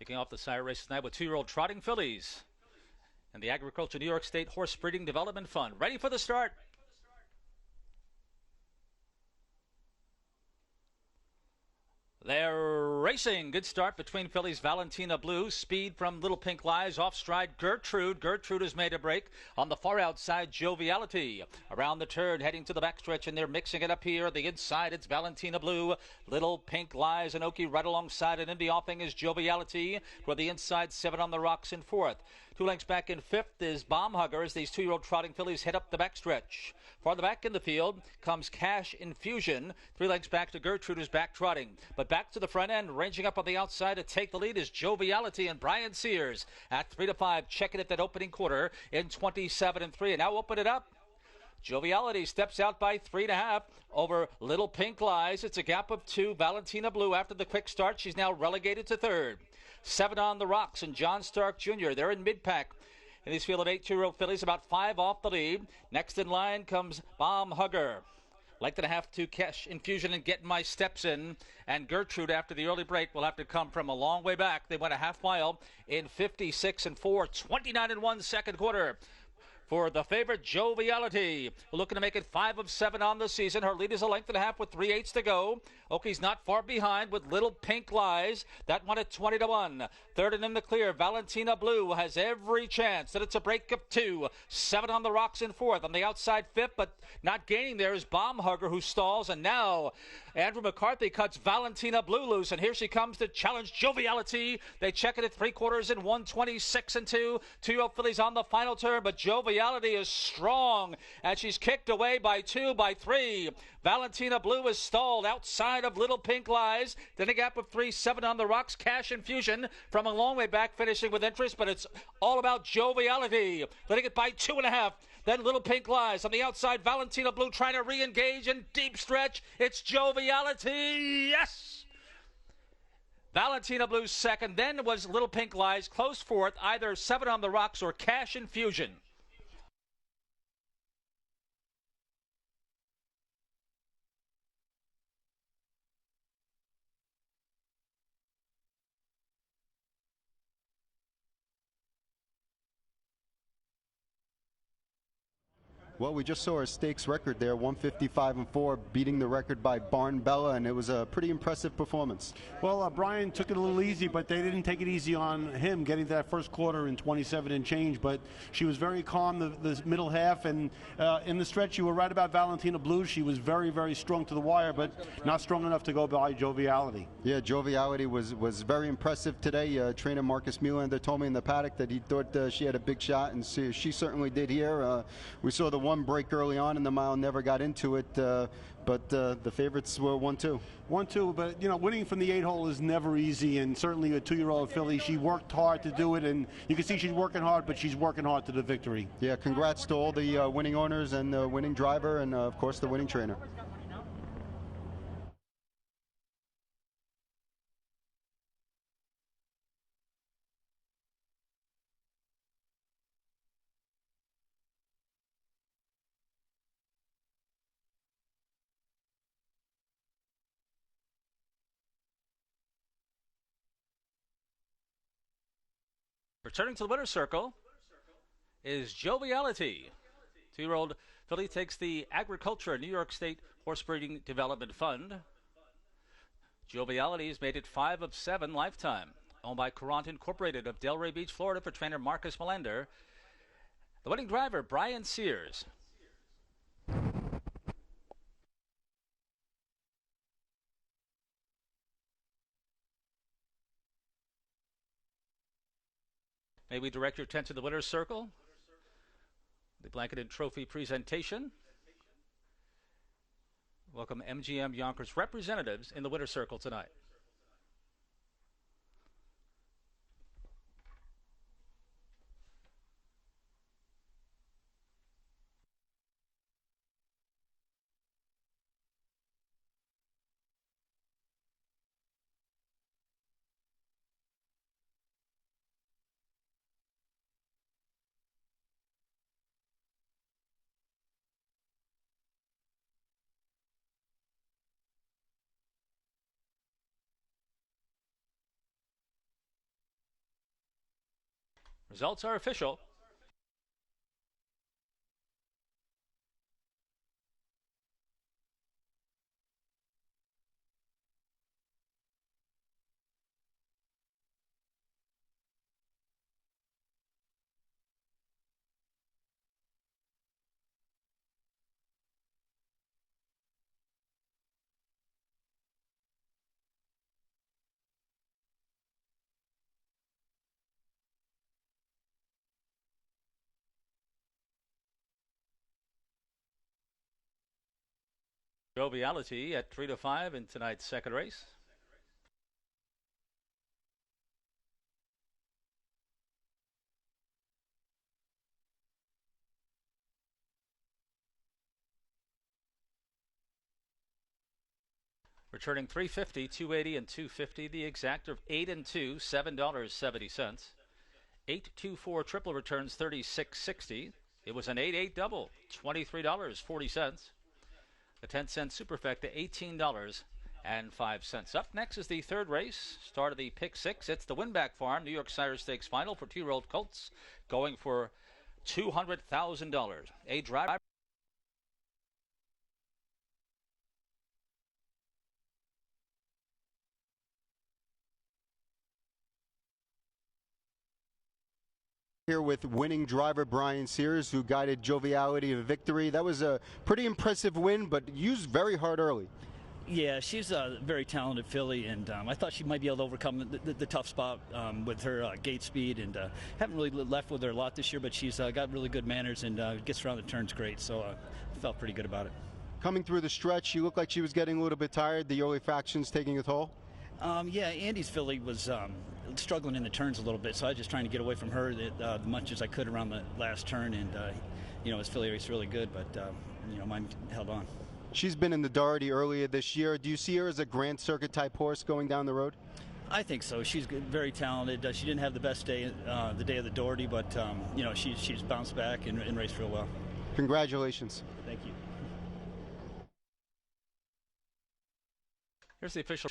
Kicking off the sire race tonight with 2-year-old trotting fillies and the Agriculture New York State Horse Breeding Development Fund. Ready for the start. They're racing. Good start between fillies. Valentina Blue. Speed from Little Pink Lies. Off stride Gertrude. Gertrude has made a break. On the far outside, Joviality. Around the turn, heading to the backstretch, and they're mixing it up here. The inside, it's Valentina Blue. Little Pink Lies and Oki right alongside, and in the offing is Joviality. For the inside, 7 on the rocks in fourth. 2 lengths back in fifth is Bomb Hugger as these 2-year-old trotting fillies head up the backstretch. Farther back in the field comes Cash Infusion. 3 lengths back to Gertrude, who's back trotting. But back to the front end, ranging up on the outside to take the lead is Joviality and Brian Sears at 3-5, checking at that opening quarter in 27-3. And now open it up. Joviality steps out by 3.5 over Little Pink Lies. It's a gap of 2. Valentina Blue after the quick start. She's now relegated to third. 7 on the rocks and John Stark Jr. They're in mid-pack. In this field of 8 2-year-old fillies, about 5 off the lead. Next in line comes Bomb Hugger. Length and a half to Cash Infusion and Getting My Steps In. And Gertrude, after the early break, will have to come from a long way back. They went a half mile in 56-4, 29-1 second quarter. For the favorite, Joviality, looking to make it 5 of 7 on the season. Her lead is a length and a half with 3/8 to go. Oki's not far behind with Little Pink Lies. That one at 20-1. Third and in the clear, Valentina Blue has every chance that it's a break of 2. 7 on the rocks in fourth. On the outside fifth, but not gaining there is Bomb Hugger, who stalls. And now Andrew McCarthy cuts Valentina Blue loose. And here she comes to challenge Joviality. They check it at 3/4 in 126-2. 2-year-old fillies on the final turn, but Joviality is strong, and she's kicked away by 2, by 3. Valentina Blue is stalled outside of Little Pink Lies. Then a gap of 3, 7 on the rocks. Cash Infusion from a long way back, finishing with interest, but it's all about Joviality. Letting it by 2.5. Then Little Pink Lies on the outside. Valentina Blue trying to re-engage in deep stretch. It's Joviality. Yes! Valentina Blue's second. Then was Little Pink Lies. Close fourth. Either 7 on the rocks or Cash Infusion. Well, we just saw a stakes record there, 155-4, beating the record by Barn Bella, and it was a pretty impressive performance. Well, Brian took it a little easy, but they didn't take it easy on him getting to that first quarter in 27 and change. But she was very calm the middle half, and in the stretch, you were right about Valentina Blue. She was very, very strong to the wire, but not strong enough to go by Joviality. Yeah, Joviality was very impressive today. Trainer Marcus Melander told me in the paddock that he thought she had a big shot, and she certainly did here. We saw the one break early on in the mile, never got into it, but the favorites were 1-2. 1-2, but you know, winning from the 8-hole is never easy, and certainly a 2-year-old filly, she worked hard to do it, and you can see she's working hard, but she's working hard to the victory. Yeah, congrats to all the winning owners and the winning driver, and of course the winning trainer. Returning to the winner's circle is Joviality. 2-year-old filly takes the Agriculture New York State Horse Breeding Development Fund. Joviality has made it 5 of 7 lifetime. Owned by Courant Incorporated of Delray Beach, Florida, for trainer Marcus Melander. The winning driver, Brian Sears. May we direct your attention to the winner's circle, the blanketed trophy presentation. Welcome MGM Yonkers representatives in the winner's circle tonight. Results are official. Joviality at 3-5 in tonight's second race. Returning $3.50, $2.80, and $2.50. The exact of 8 and 2, $7.70. 8-2-4 triple returns $36.60. It was an 8-8 double, $23.40. The 10-cent superfecta, $18.05. Up next is the third race, start of the pick six. It's the Winback Farm New York Sire Stakes final for 2-year-old colts, going for $200,000. A driver. Here with winning driver Brian Sears, who guided Joviality to victory. That was a pretty impressive win, but used very hard early. Yeah, she's a very talented filly, and I thought she might be able to overcome the tough spot with her gate speed, and haven't really left with her a lot this year, but she's got really good manners and gets around the turns great, so I felt pretty good about it. Coming through the stretch, she looked like she was getting a little bit tired, the early fractions taking a toll? Yeah, Andy's filly was struggling in the turns a little bit, so I was just trying to get away from her as much as I could around the last turn, and his filly race really good, but mine held on. She's been in the Doherty earlier this year. Do you see her as a Grand Circuit type horse going down the road? I think so. She's very talented. She didn't have the best day, the day of the Doherty, but she's bounced back and raced real well. Congratulations. Thank you. Here's the official